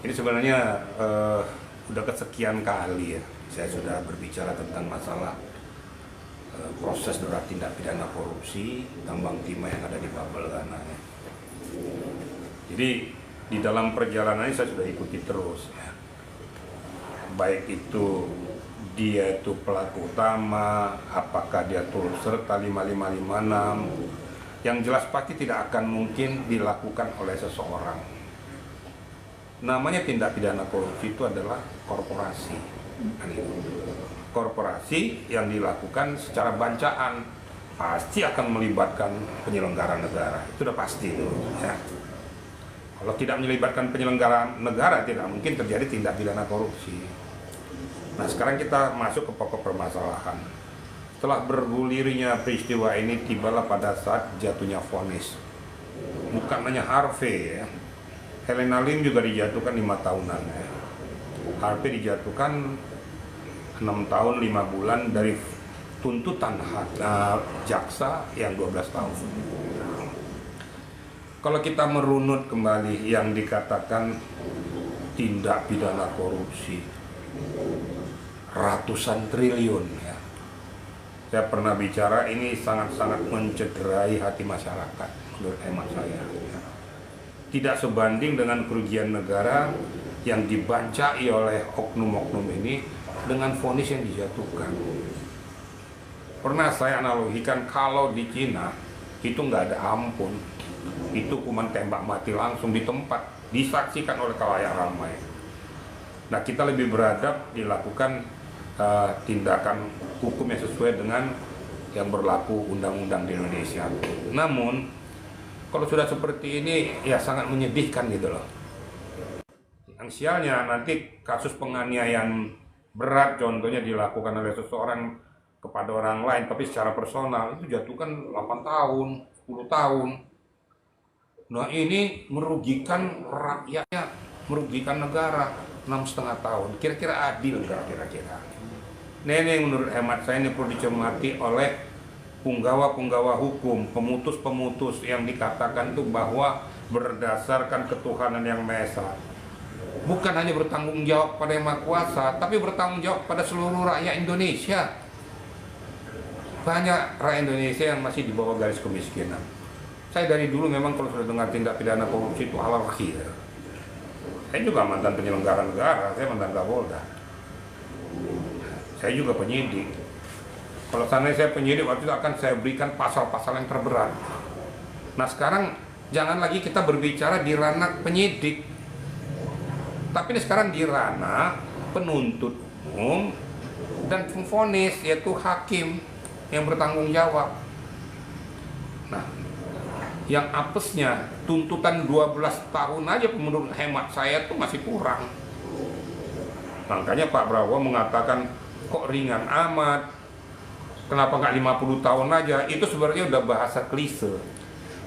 Ini sebenarnya udah kesekian kali ya saya sudah berbicara tentang masalah proses tindak pidana korupsi tambang timah yang ada di Babalana ya. Jadi di dalam perjalanan ini saya sudah ikuti terus ya. Baik itu dia itu pelaku utama, apakah dia turut serta 5556, yang jelas pasti tidak akan mungkin dilakukan oleh seseorang. Namanya tindak pidana korupsi itu adalah korporasi. Korporasi yang dilakukan secara bancaan pasti akan melibatkan penyelenggara negara. Itu udah pasti itu ya. Kalau tidak melibatkan penyelenggara negara tidak mungkin terjadi tindak pidana korupsi. Nah, sekarang kita masuk ke pokok permasalahan. Setelah bergulirnya peristiwa ini tibalah pada saat jatuhnya vonis. Bukan hanya Harvey ya. Helena Lim juga dijatuhkan 5 tahunan ya. Harvey dijatuhkan 6 tahun 5 bulan dari tuntutan jaksa yang 12 tahun. Kalau kita merunut kembali yang dikatakan tindak pidana korupsi ratusan triliun ya. Saya pernah bicara ini sangat-sangat mencederai hati masyarakat menurut hemat saya ya. Tidak sebanding dengan kerugian negara yang dibancai oleh oknum-oknum ini dengan vonis yang dijatuhkan. Pernah saya analogikan kalau di Cina itu nggak ada ampun, itu hukuman tembak mati langsung di tempat, disaksikan oleh khalayak ramai. Nah, kita lebih beradab dilakukan tindakan hukum yang sesuai dengan yang berlaku undang-undang di Indonesia. Namun kalau sudah seperti ini ya sangat menyedihkan gitu loh. Yang sialnya nanti kasus penganiayaan berat contohnya dilakukan oleh seseorang kepada orang lain tapi secara personal itu jatuhkan 8 tahun, 10 tahun. Nah, ini merugikan rakyatnya, merugikan negara 6,5 tahun. Kira-kira adil nggak kira-kira? Nah, ini menurut hemat saya ini perlu dicermati oleh punggawa-punggawa hukum, pemutus-pemutus yang dikatakan itu bahwa berdasarkan ketuhanan yang Maha Esa. Bukan hanya bertanggung jawab pada Yang Maha Kuasa, tapi bertanggung jawab pada seluruh rakyat Indonesia. Banyak rakyat Indonesia yang masih di bawah garis kemiskinan. Saya dari dulu memang kalau sudah dengar tindak pidana korupsi itu alergi ya. Saya juga mantan penyelenggara negara, saya mantan Kapolda. Saya juga penyidik. Kalau seandainya saya penyidik waktu itu akan saya berikan pasal-pasal yang terberat. Nah, sekarang jangan lagi kita berbicara di ranah penyidik, tapi ini sekarang di ranah penuntut umum dan pemvonis, yaitu hakim yang bertanggung jawab. Nah, yang apesnya tuntutan 12 tahun aja menurut hemat saya tuh masih kurang. Makanya Pak Prabowo mengatakan kok ringan amat, kenapa nggak 50 tahun aja? Itu sebenarnya udah bahasa klise.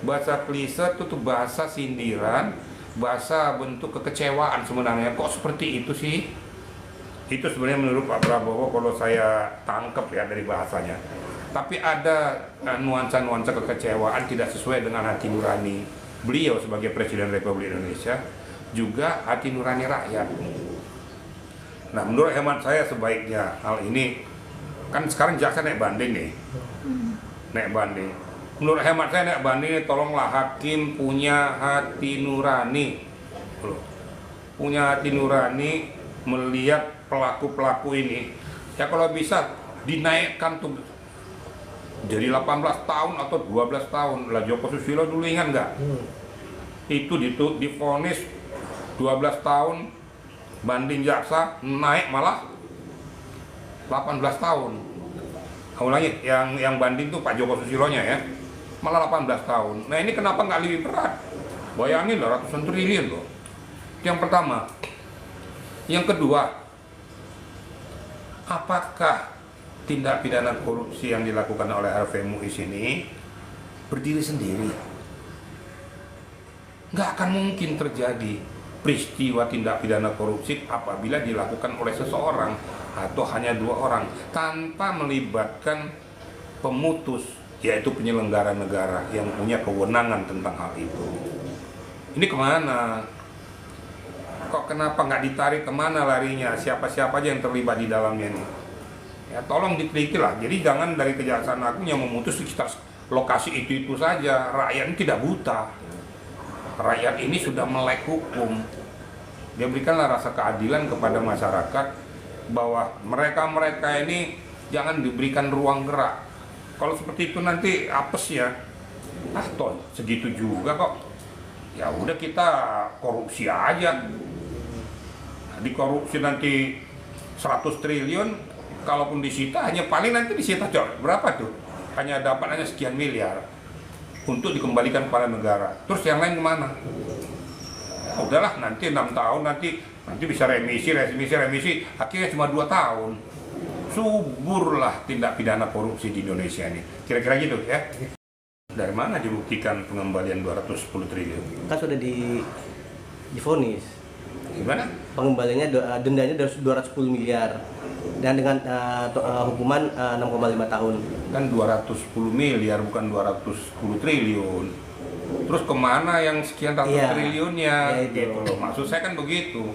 Bahasa klise itu tuh bahasa sindiran, bahasa bentuk kekecewaan sebenarnya. Kok seperti itu sih? Itu sebenarnya menurut Pak Prabowo kalau saya tangkap ya dari bahasanya. Tapi ada nuansa-nuansa kekecewaan tidak sesuai dengan hati nurani beliau sebagai Presiden Republik Indonesia, juga hati nurani rakyat. Nah, menurut hemat saya sebaiknya hal ini, kan sekarang jaksa naik banding nih, naik banding. Menurut hemat saya naik banding ini, tolonglah hakim punya hati nurani, punya hati nurani melihat pelaku-pelaku ini. Ya kalau bisa dinaikkan tuh jadi 18 tahun atau 12 tahun lah. Joko Susilo dulu ingat nggak? Itu divonis 12 tahun, banding jaksa naik malah 18 tahun. Ulangi, yang banding tuh Pak Joko Susilonya ya, malah 18 tahun. Nah, ini kenapa nggak lebih berat? Bayangin loh, ratusan triliun loh. Yang pertama. Yang kedua, apakah tindak pidana korupsi yang dilakukan oleh Harvey Muiz ini berdiri sendiri? Nggak akan mungkin terjadi peristiwa tindak pidana korupsi apabila dilakukan oleh seseorang atau hanya 2 orang tanpa melibatkan pemutus, yaitu penyelenggara negara yang punya kewenangan tentang hal itu. Ini kemana? Kok Kok kenapa nggak ditarik, kemana larinya, siapa-siapa aja yang terlibat di dalamnya ini. Ya tolong diteliti lah, jadi jangan dari Kejaksaan Agung yang memutus di sekitar lokasi itu saja. Rakyat ini tidak buta, rakyat ini sudah melek hukum. Dia berikanlah rasa keadilan kepada masyarakat bahwa mereka-mereka ini jangan diberikan ruang gerak. Kalau seperti itu nanti apes ya, toh segitu juga kok. Ya udah kita korupsi aja. Dikorupsi nanti 100 triliun, kalaupun disita hanya paling nanti disita berapa tuh? Hanya dapat hanya sekian miliar untuk dikembalikan kepada negara. Terus yang lain kemana? Ya udahlah, nanti 6 tahun nanti bisa remisi, akhirnya cuma 2 tahun. Suburlah tindak pidana korupsi di Indonesia ini. Kira-kira gitu ya. Dari mana dibuktikan pengembalian 210 triliun? Kan sudah divonis. Gimana? Pengembaliannya dendanya 210 miliar dan dengan hukuman 6,5 tahun. Kan 210 miliar bukan 210 triliun. Terus kemana yang sekian ratus triliunnya? Ya, gitu loh. Maksud saya kan begitu.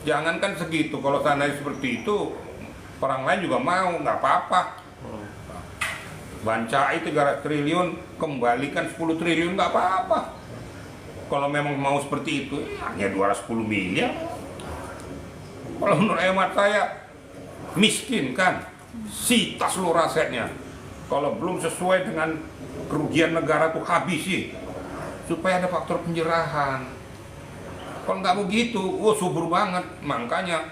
Jangankan segitu, kalau seandainya seperti itu orang lain juga mau, nggak apa-apa. Bancai 300 triliun, kembalikan 10 triliun nggak apa-apa. Kalau memang mau seperti itu, hanya 210 miliar. Kalau menurut hemat saya, miskin kan, sita seluruh asetnya. Kalau belum sesuai dengan kerugian negara tuh habisi, supaya ada faktor penjerahan. Kalau nggak begitu, subur banget. Makanya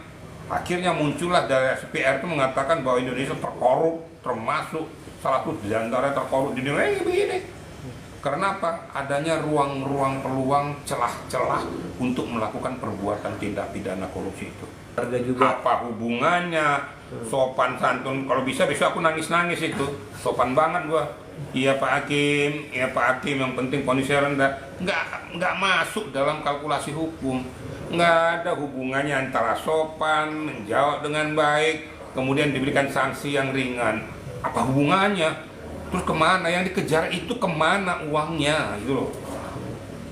akhirnya muncullah dari SPR itu mengatakan bahwa Indonesia terkorup, termasuk salah satu di antara terkorup di Indonesia begini. Karena apa? Adanya ruang-ruang peluang, celah-celah untuk melakukan perbuatan tindak pidana korupsi itu. Harga juga. Apa hubungannya? Sopan santun, kalau bisa besok aku nangis-nangis itu. Sopan banget gua. Iya Pak Hakim, yang penting ponisnya rendah. Nggak masuk dalam kalkulasi hukum. Nggak ada hubungannya antara sopan, menjawab dengan baik, kemudian diberikan sanksi yang ringan. Apa hubungannya? Terus kemana yang dikejar itu, kemana uangnya gitu loh,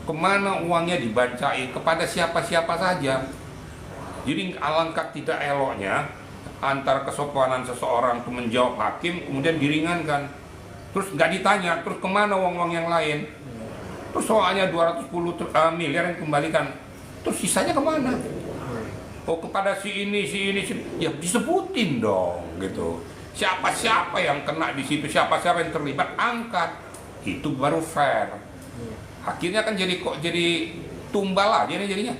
kemana uangnya dibancai, kepada siapa-siapa saja. Jadi alangkah tidak eloknya antara kesopanan seseorang itu menjawab hakim kemudian diringankan, terus nggak ditanya terus kemana uang-uang yang lain, terus soalnya 210 miliar yang dikembalikan, terus sisanya kemana? Oh kepada si ini, ya disebutin dong gitu. Siapa-siapa yang kena di situ, siapa-siapa yang terlibat, angkat. Itu baru fair. Akhirnya kan jadi tumbal aja nih jadinya.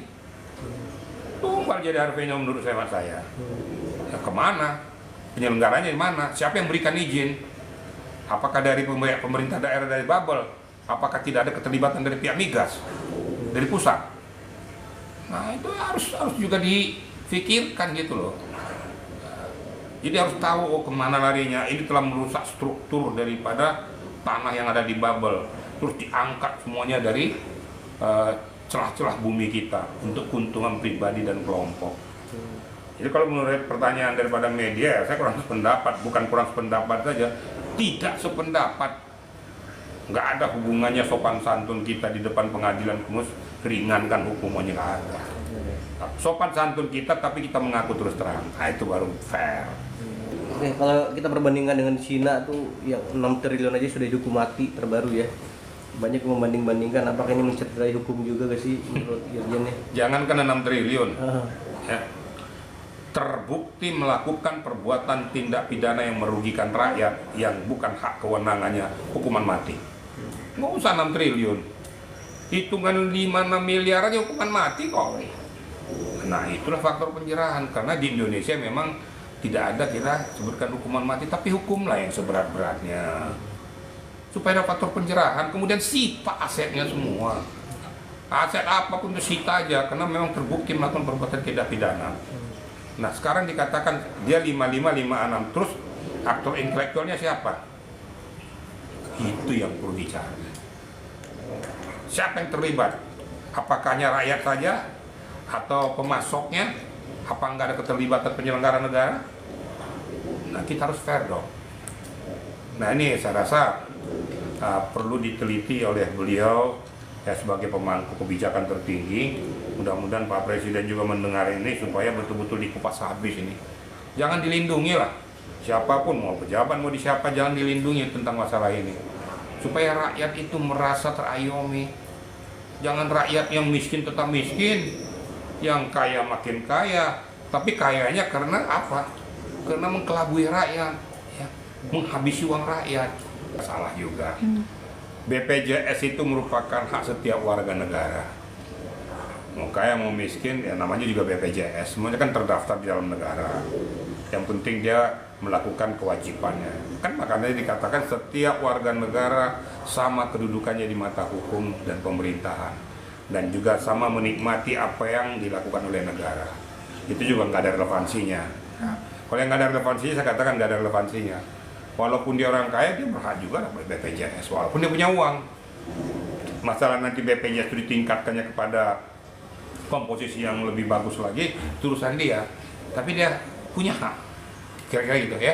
Tumbal jadi harfiahnya menurut saya. Ya kemana? Penyelenggaranya di mana? Siapa yang berikan izin? Apakah dari pemerintah daerah dari Babel? Apakah tidak ada keterlibatan dari pihak migas? Dari pusat? Nah itu harus juga difikirkan gitu loh. Jadi harus tahu kemana larinya. Ini telah merusak struktur daripada tanah yang ada di Babel. Terus diangkat semuanya dari celah-celah bumi kita untuk keuntungan pribadi dan kelompok. Jadi kalau menurut pertanyaan daripada media, saya kurang sependapat. Bukan kurang sependapat saja, tidak sependapat. Nggak ada hubungannya sopan santun kita di depan pengadilan kemus ringankan hukumannya, nggak ada. Sopan santun kita tapi kita mengaku terus terang. Nah itu baru fair. Oke, kalau kita perbandingkan dengan Cina tuh yang 6 triliun aja sudah dihukum mati terbaru ya. Banyak yang membanding-bandingkan, apakah ini mencederai hukum juga gak sih menurut Irjen ya? Jangankan 6 triliun. Ya. Terbukti melakukan perbuatan tindak pidana yang merugikan rakyat yang bukan hak kewenangannya, hukuman mati. Nggak usah 6 triliun. Hitungan 5-6 miliar aja hukuman mati kok. Nah itulah faktor penjerahan, karena di Indonesia memang tidak ada kita sebutkan hukuman mati, tapi hukumlah yang seberat-beratnya supaya ada faktor penjerahan. Kemudian sita asetnya semua, aset apapun itu sita aja, karena memang terbukti melakukan perbuatan tindak pidana. Nah sekarang dikatakan dia 5556, terus aktor intelektualnya siapa? Itu yang perlu dicari. Siapa yang terlibat? Apakahnya rakyat saja atau pemasoknya? Apa nggak ada keterlibatan penyelenggara negara? Nah kita harus fair dong. Nah ini saya rasa perlu diteliti oleh beliau ya sebagai pemangku kebijakan tertinggi Mudah-mudahan Pak Presiden juga mendengar ini supaya betul-betul dikupas habis ini. Jangan dilindungi lah. Siapapun, mau pejabat, mau di siapa, jangan dilindungi tentang masalah ini. Supaya rakyat itu merasa terayomi. Jangan rakyat yang miskin tetap miskin, yang kaya makin kaya. Tapi kayanya karena apa? Karena mengkelabui rakyat, ya, menghabisi uang rakyat. Salah juga. BPJS itu merupakan hak setiap warga negara. Mau kaya mau miskin, ya namanya juga BPJS. Semuanya kan terdaftar di dalam negara. Yang penting dia melakukan kewajibannya. Kan makanya dikatakan setiap warga negara sama kedudukannya di mata hukum dan pemerintahan. Dan juga sama menikmati apa yang dilakukan oleh negara. Itu juga nggak ada relevansinya. Nah, kalau yang nggak ada relevansinya, saya katakan nggak ada relevansinya. Walaupun dia orang kaya, dia berhak juga dapat BPJS. Walaupun dia punya uang. Masalah nanti BPJS itu ditingkatkannya kepada komposisi yang lebih bagus lagi, itu urusan dia. Tapi dia punya hak. Kira-kira gitu ya.